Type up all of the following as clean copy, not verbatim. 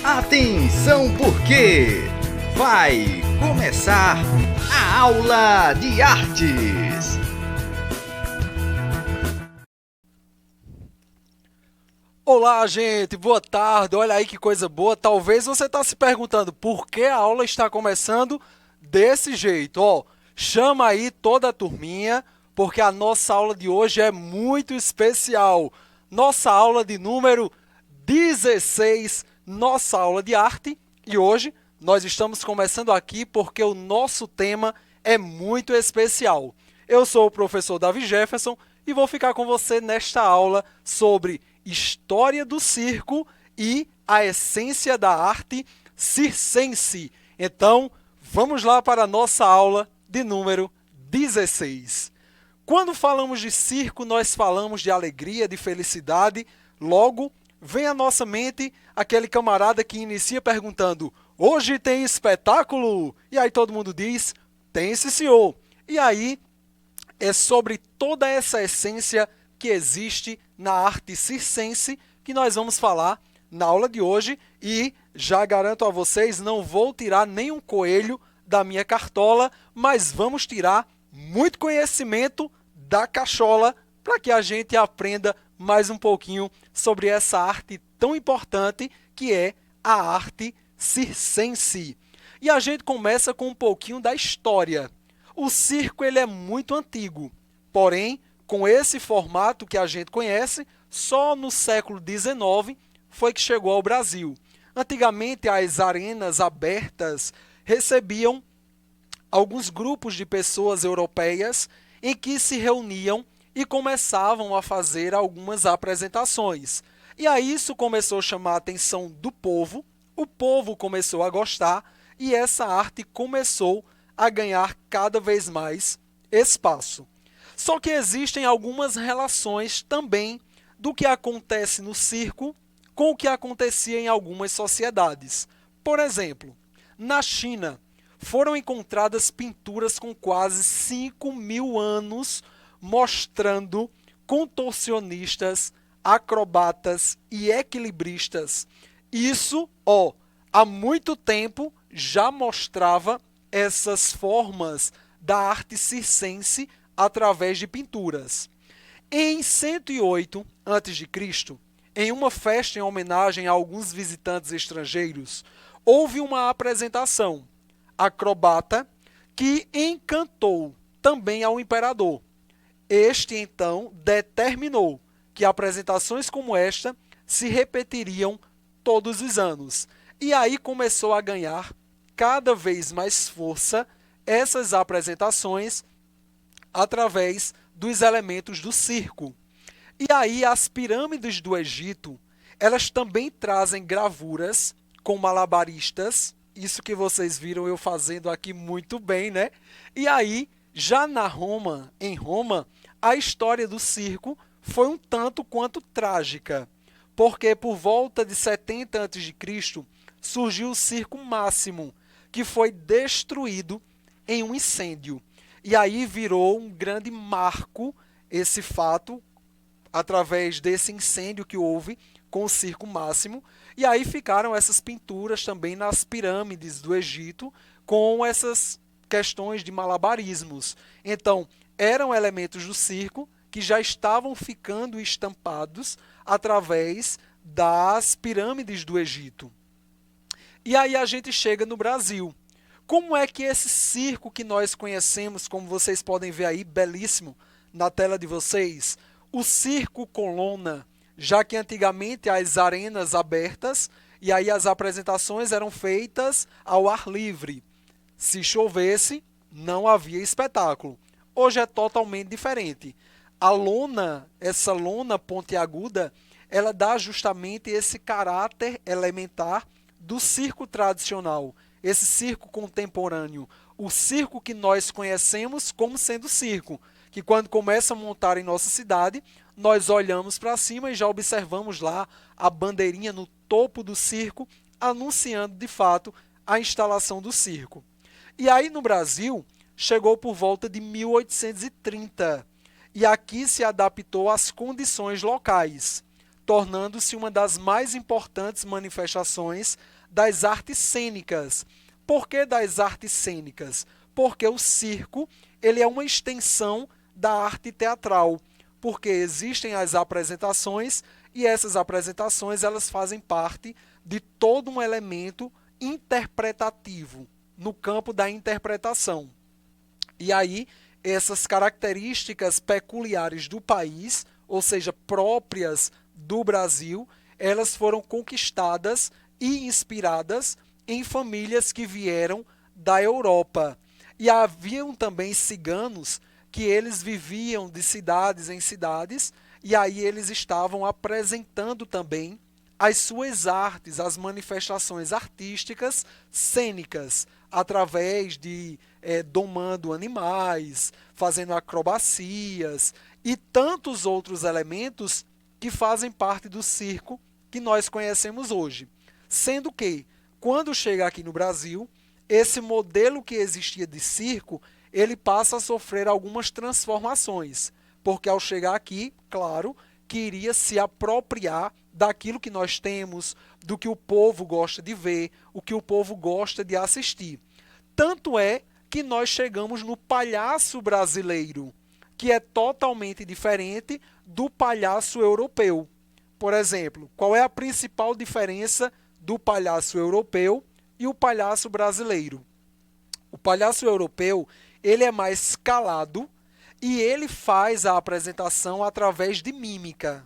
Atenção porque vai começar a aula de artes. Olá, gente, boa tarde, olha aí que coisa boa. Talvez você está se perguntando por que a aula está começando desse jeito. Chama aí toda a turminha, porque a nossa aula de hoje é muito especial. Nossa aula de número 16, nossa aula de arte. E hoje nós estamos começando aqui porque o nosso tema é muito especial. Eu sou o professor Davi Jefferson e vou ficar com você nesta aula sobre história do circo e a essência da arte circense. Então, vamos lá para a nossa aula de número 16. Quando falamos de circo, nós falamos de alegria, de felicidade. Logo, vem à nossa mente aquele camarada que inicia perguntando: hoje tem espetáculo? E aí todo mundo diz: tem sim, senhor. E aí é sobre toda essa essência que existe na arte circense que nós vamos falar na aula de hoje. E já garanto a vocês, não vou tirar nenhum coelho da minha cartola, mas vamos tirar muito conhecimento da cachola para que a gente aprenda mais um pouquinho sobre essa arte tão importante que é a arte circense. E a gente começa com um pouquinho da história. O circo ele é muito antigo, porém, com esse formato que a gente conhece, só no século XIX foi que chegou ao Brasil. Antigamente, as arenas abertas recebiam alguns grupos de pessoas europeias em que se reuniam e começavam a fazer algumas apresentações. E aí isso começou a chamar a atenção do povo, o povo começou a gostar e essa arte começou a ganhar cada vez mais espaço. Só que existem algumas relações também do que acontece no circo com o que acontecia em algumas sociedades. Por exemplo, na China, foram encontradas pinturas com quase 5.000 anos mostrando contorcionistas, acrobatas e equilibristas. Isso, há muito tempo já mostrava essas formas da arte circense através de pinturas. Em 108 a.C., em uma festa em homenagem a alguns visitantes estrangeiros, houve uma apresentação acrobata que encantou também ao imperador. Este, então, determinou que apresentações como esta se repetiriam todos os anos. E aí começou a ganhar cada vez mais força essas apresentações através dos elementos do circo. E aí as pirâmides do Egito, elas também trazem gravuras com malabaristas, isso que vocês viram eu fazendo aqui muito bem, né? E aí, já em Roma, a história do circo foi um tanto quanto trágica, porque por volta de 70 a.C. surgiu o Circo Máximo, que foi destruído em um incêndio. E aí virou um grande marco esse fato, através desse incêndio que houve com o Circo Máximo. E aí ficaram essas pinturas também nas pirâmides do Egito, com essas questões de malabarismos. Então, eram elementos do circo que já estavam ficando estampados através das pirâmides do Egito. E aí a gente chega no Brasil. Como é que esse circo que nós conhecemos, como vocês podem ver aí, belíssimo, na tela de vocês, o circo Colonna, já que antigamente as arenas abertas e aí as apresentações eram feitas ao ar livre. Se chovesse, não havia espetáculo. Hoje é totalmente diferente. A lona, essa lona pontiaguda, ela dá justamente esse caráter elementar do circo tradicional, esse circo contemporâneo, o circo que nós conhecemos como sendo circo, que quando começa a montar em nossa cidade, nós olhamos para cima e já observamos lá a bandeirinha no topo do circo, anunciando de fato a instalação do circo. E aí no Brasil, chegou por volta de 1830, e aqui se adaptou às condições locais, tornando-se uma das mais importantes manifestações das artes cênicas. Por que das artes cênicas? Porque o circo ele é uma extensão da arte teatral, porque existem as apresentações e essas apresentações elas fazem parte de todo um elemento interpretativo, no campo da interpretação. E aí, essas características peculiares do país, ou seja, próprias do Brasil, elas foram conquistadas e inspiradas em famílias que vieram da Europa. E haviam também ciganos que eles viviam de cidades em cidades, e aí eles estavam apresentando também as suas artes, as manifestações artísticas cênicas, através de domando animais, fazendo acrobacias e tantos outros elementos que fazem parte do circo que nós conhecemos hoje. Sendo que, quando chega aqui no Brasil, esse modelo que existia de circo, ele passa a sofrer algumas transformações, porque ao chegar aqui, claro, que iria se apropriar daquilo que nós temos, do que o povo gosta de ver, o que o povo gosta de assistir. Tanto é que nós chegamos no palhaço brasileiro, que é totalmente diferente do palhaço europeu. Por exemplo, qual é a principal diferença do palhaço europeu e o palhaço brasileiro? O palhaço europeu, ele é mais calado e ele faz a apresentação através de mímica.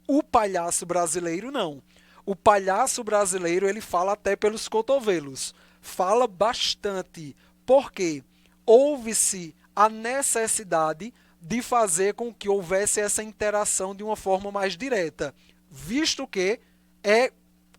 O palhaço brasileiro não. O palhaço brasileiro ele fala até pelos cotovelos. Fala bastante. Por quê? Houve-se a necessidade de fazer com que houvesse essa interação de uma forma mais direta, visto que é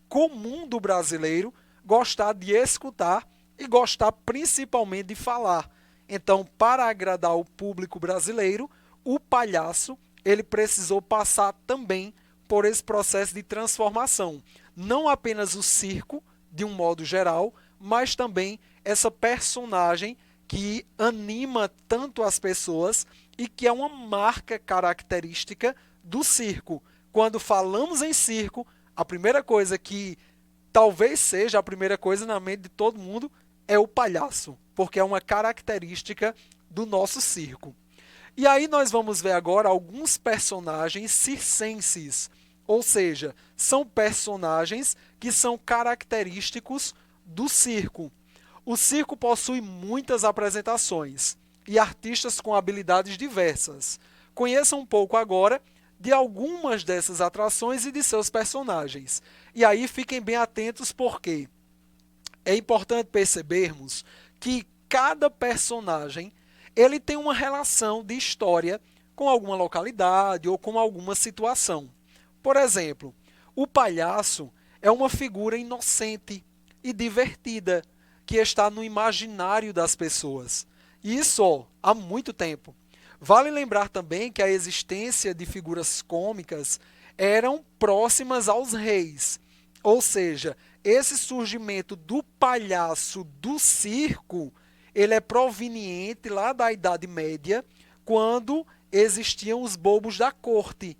comum do brasileiro gostar de escutar e gostar principalmente de falar. Então, para agradar o público brasileiro, o palhaço ele precisou passar também por esse processo de transformação. Não apenas o circo, de um modo geral, mas também essa personagem que anima tanto as pessoas e que é uma marca característica do circo. Quando falamos em circo, a primeira coisa que talvez seja a primeira coisa na mente de todo mundo é o palhaço, porque é uma característica do nosso circo. E aí nós vamos ver agora alguns personagens circenses, ou seja, são personagens que são característicos do circo. O circo possui muitas apresentações e artistas com habilidades diversas. Conheça um pouco agora de algumas dessas atrações e de seus personagens. E aí fiquem bem atentos porque é importante percebermos que cada personagem ele tem uma relação de história com alguma localidade ou com alguma situação. Por exemplo, o palhaço é uma figura inocente e divertida que está no imaginário das pessoas. Isso há muito tempo. Vale lembrar também que a existência de figuras cômicas eram próximas aos reis. Ou seja, esse surgimento do palhaço do circo, ele é proveniente lá da Idade Média, quando existiam os bobos da corte.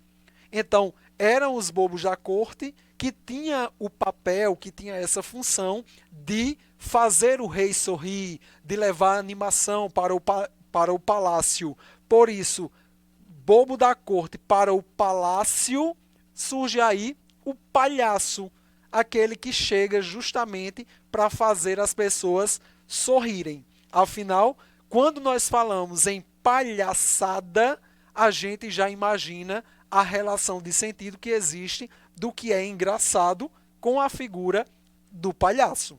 Então, eram os bobos da corte que tinha o papel, que tinha essa função de fazer o rei sorrir, de levar animação para o palácio. Por isso, bobo da corte para o palácio, surge aí o palhaço, aquele que chega justamente para fazer as pessoas sorrirem. Afinal, quando nós falamos em palhaçada, a gente já imagina a relação de sentido que existe do que é engraçado com a figura do palhaço.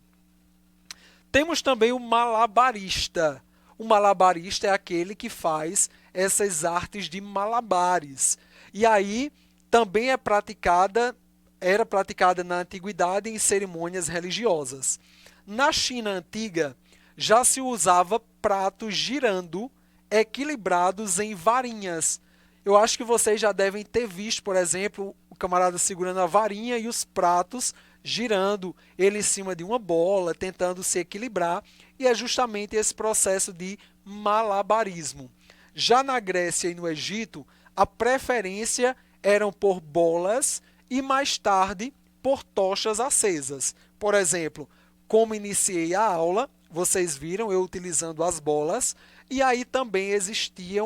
Temos também o malabarista. O malabarista é aquele que faz essas artes de malabares. E aí também era praticada na antiguidade em cerimônias religiosas. Na China antiga, já se usava pratos girando, equilibrados em varinhas. Eu acho que vocês já devem ter visto, por exemplo, o camarada segurando a varinha e os pratos girando, ele em cima de uma bola, tentando se equilibrar, e é justamente esse processo de malabarismo. Já na Grécia e no Egito, a preferência eram por bolas e mais tarde por tochas acesas. Por exemplo, como iniciei a aula, vocês viram eu utilizando as bolas, e aí também existia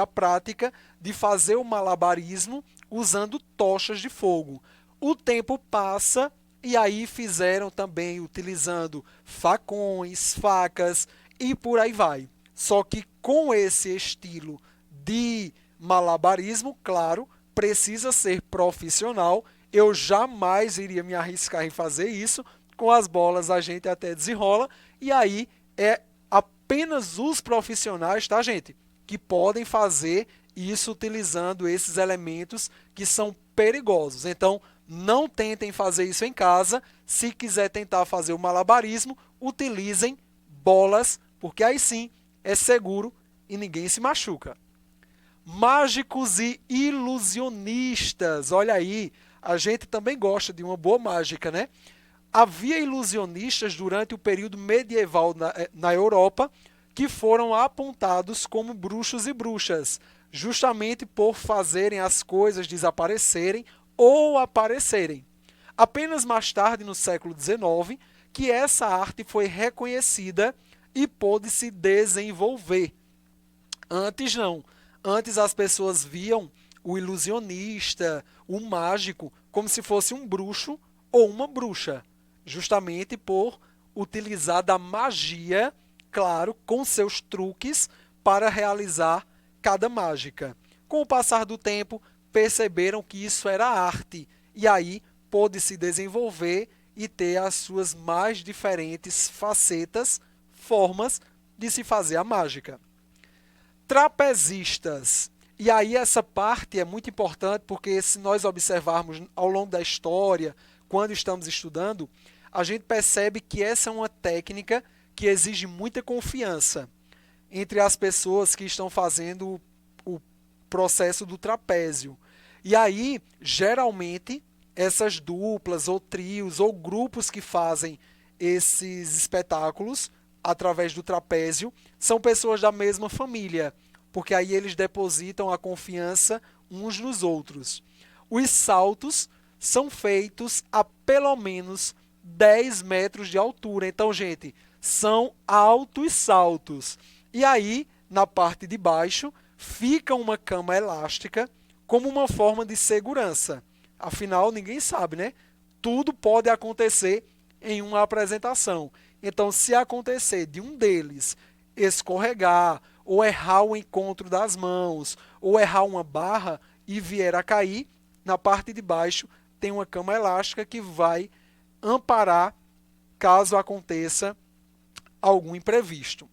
a prática de fazer o malabarismo usando tochas de fogo. O tempo passa e aí fizeram também utilizando facões, facas e por aí vai. Só que com esse estilo de malabarismo, claro, precisa ser profissional. Eu jamais iria me arriscar em fazer isso. Com as bolas a gente até desenrola e aí é apenas os profissionais, tá, gente, que podem fazer isso utilizando esses elementos que são perigosos. Então, não tentem fazer isso em casa. Se quiser tentar fazer o malabarismo, utilizem bolas, porque aí sim é seguro e ninguém se machuca. Mágicos e ilusionistas. Olha aí, a gente também gosta de uma boa mágica, né? Havia ilusionistas durante o período medieval na Europa que foram apontados como bruxos e bruxas, justamente por fazerem as coisas desaparecerem ou aparecerem. Apenas mais tarde, no século XIX, que essa arte foi reconhecida e pôde se desenvolver. Antes não. Antes as pessoas viam o ilusionista, o mágico, como se fosse um bruxo ou uma bruxa, justamente por utilizar da magia, claro, com seus truques para realizar cada mágica. Com o passar do tempo, perceberam que isso era arte e aí pôde se desenvolver e ter as suas mais diferentes facetas, formas de se fazer a mágica. Trapezistas. E aí essa parte é muito importante porque se nós observarmos ao longo da história, quando estamos estudando, a gente percebe que essa é uma técnica que exige muita confiança entre as pessoas que estão fazendo o processo do trapézio. E aí, geralmente, essas duplas ou trios ou grupos que fazem esses espetáculos através do trapézio são pessoas da mesma família, porque aí eles depositam a confiança uns nos outros. Os saltos são feitos a pelo menos 10 metros de altura. Então, gente, são altos saltos. E aí, na parte de baixo, fica uma cama elástica como uma forma de segurança. Afinal, ninguém sabe, né? Tudo pode acontecer em uma apresentação. Então, se acontecer de um deles escorregar, ou errar o encontro das mãos, ou errar uma barra e vier a cair, na parte de baixo tem uma cama elástica que vai amparar caso aconteça algum imprevisto.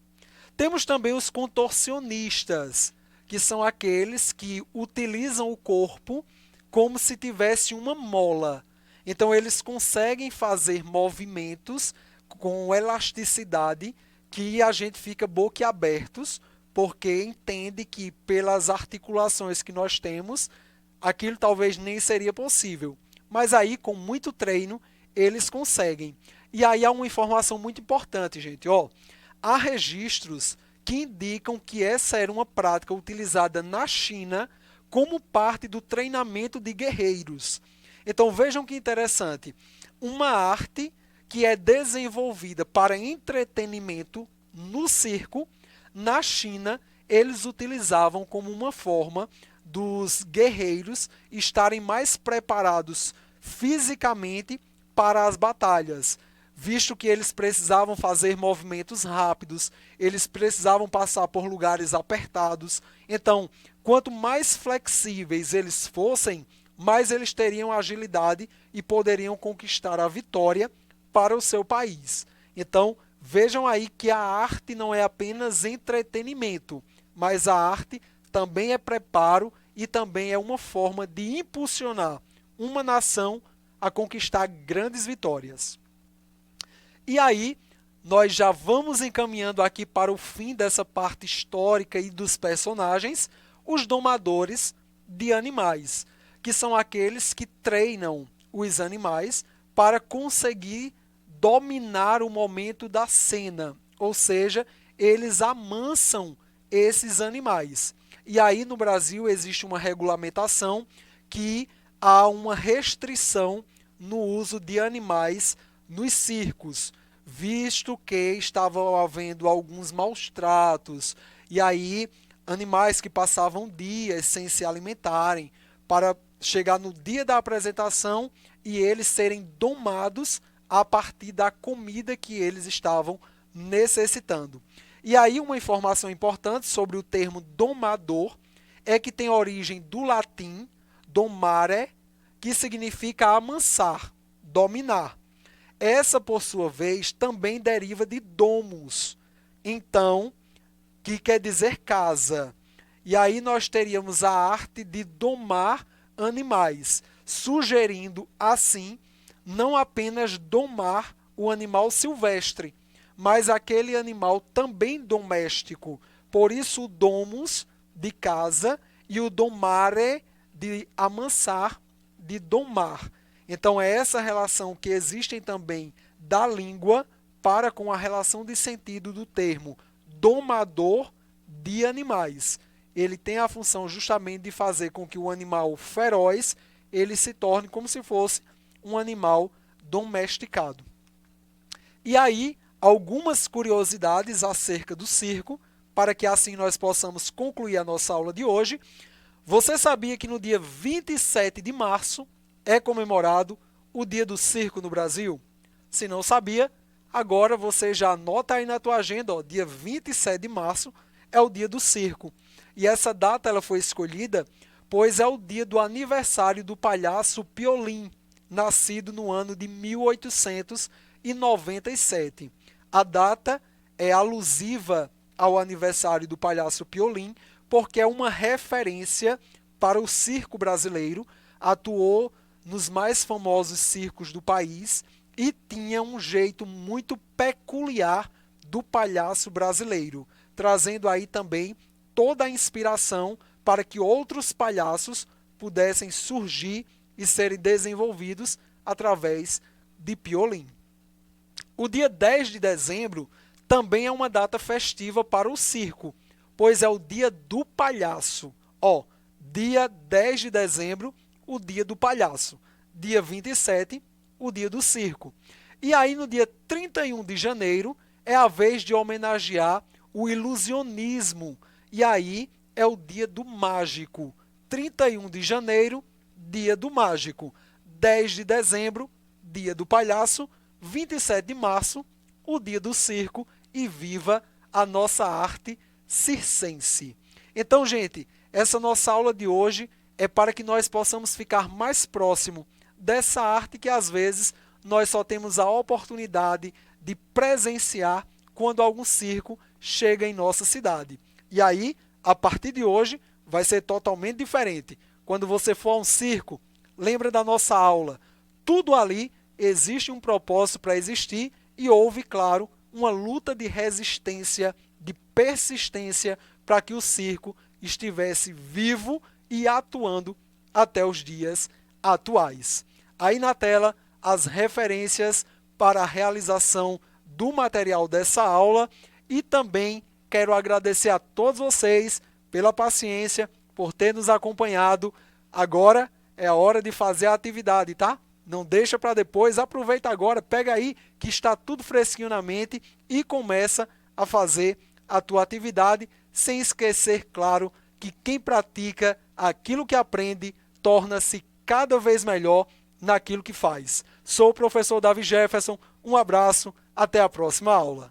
Temos também os contorcionistas, que são aqueles que utilizam o corpo como se tivesse uma mola. Então, eles conseguem fazer movimentos com elasticidade que a gente fica boquiabertos, porque entende que pelas articulações que nós temos, aquilo talvez nem seria possível. Mas aí, com muito treino, eles conseguem. E aí há uma informação muito importante, gente. Há registros que indicam que essa era uma prática utilizada na China como parte do treinamento de guerreiros. Então vejam que interessante. Uma arte que é desenvolvida para entretenimento no circo, na China, eles utilizavam como uma forma dos guerreiros estarem mais preparados fisicamente para as batalhas, visto que eles precisavam fazer movimentos rápidos, eles precisavam passar por lugares apertados. Então, quanto mais flexíveis eles fossem, mais eles teriam agilidade e poderiam conquistar a vitória para o seu país. Então, vejam aí que a arte não é apenas entretenimento, mas a arte também é preparo e também é uma forma de impulsionar uma nação a conquistar grandes vitórias. E aí, nós já vamos encaminhando aqui para o fim dessa parte histórica e dos personagens, os domadores de animais, que são aqueles que treinam os animais para conseguir dominar o momento da cena, ou seja, eles amansam esses animais. E aí no Brasil existe uma regulamentação que há uma restrição no uso de animais nos circos, visto que estavam havendo alguns maus tratos, e aí animais que passavam dias sem se alimentarem, para chegar no dia da apresentação e eles serem domados a partir da comida que eles estavam necessitando. E aí uma informação importante sobre o termo domador é que tem origem do latim domare, que significa amansar, dominar. Essa, por sua vez, também deriva de domus, então, que quer dizer casa. E aí nós teríamos a arte de domar animais, sugerindo, assim, não apenas domar o animal silvestre, mas aquele animal também doméstico. Por isso o domus, de casa, e o domare, de amansar, de domar. Então é essa relação que existe também da língua para com a relação de sentido do termo domador de animais. Ele tem a função justamente de fazer com que o animal feroz ele se torne como se fosse um animal domesticado. E aí, algumas curiosidades acerca do circo, para que assim nós possamos concluir a nossa aula de hoje. Você sabia que no dia 27 de março é comemorado o Dia do Circo no Brasil? Se não sabia, agora você já anota aí na tua agenda, ó, dia 27 de março é o Dia do Circo. E essa data ela foi escolhida pois é o dia do aniversário do palhaço Piolim, nascido no ano de 1897. A data é alusiva ao aniversário do palhaço Piolim, porque é uma referência para o circo brasileiro, atuou nos mais famosos circos do país e tinha um jeito muito peculiar do palhaço brasileiro, trazendo aí também toda a inspiração para que outros palhaços pudessem surgir e serem desenvolvidos através de Piolim. O dia 10 de dezembro também é uma data festiva para o circo, pois é o dia do palhaço. Dia 10 de dezembro, o dia do palhaço. Dia 27, o dia do circo. E aí no dia 31 de janeiro é a vez de homenagear o ilusionismo. E aí é o dia do mágico. 31 de janeiro, dia do mágico. 10 de dezembro, dia do palhaço. 27 de março, o dia do circo. E viva a nossa arte circense. Então, gente, essa nossa aula de hoje é para que nós possamos ficar mais próximo dessa arte que às vezes nós só temos a oportunidade de presenciar quando algum circo chega em nossa cidade. E aí, a partir de hoje, vai ser totalmente diferente. Quando você for a um circo, lembra da nossa aula. Tudo ali existe um propósito para existir e houve, claro, uma luta de resistência, de persistência para que o circo estivesse vivo e atuando até os dias atuais. Aí na tela, as referências para a realização do material dessa aula e também quero agradecer a todos vocês pela paciência, por ter nos acompanhado. Agora é a hora de fazer a atividade, tá? Não deixa para depois, aproveita agora, pega aí que está tudo fresquinho na mente e começa a fazer a tua atividade, sem esquecer, claro, que quem pratica aquilo que aprende torna-se cada vez melhor naquilo que faz. Sou o professor Davi Jefferson, um abraço, até a próxima aula.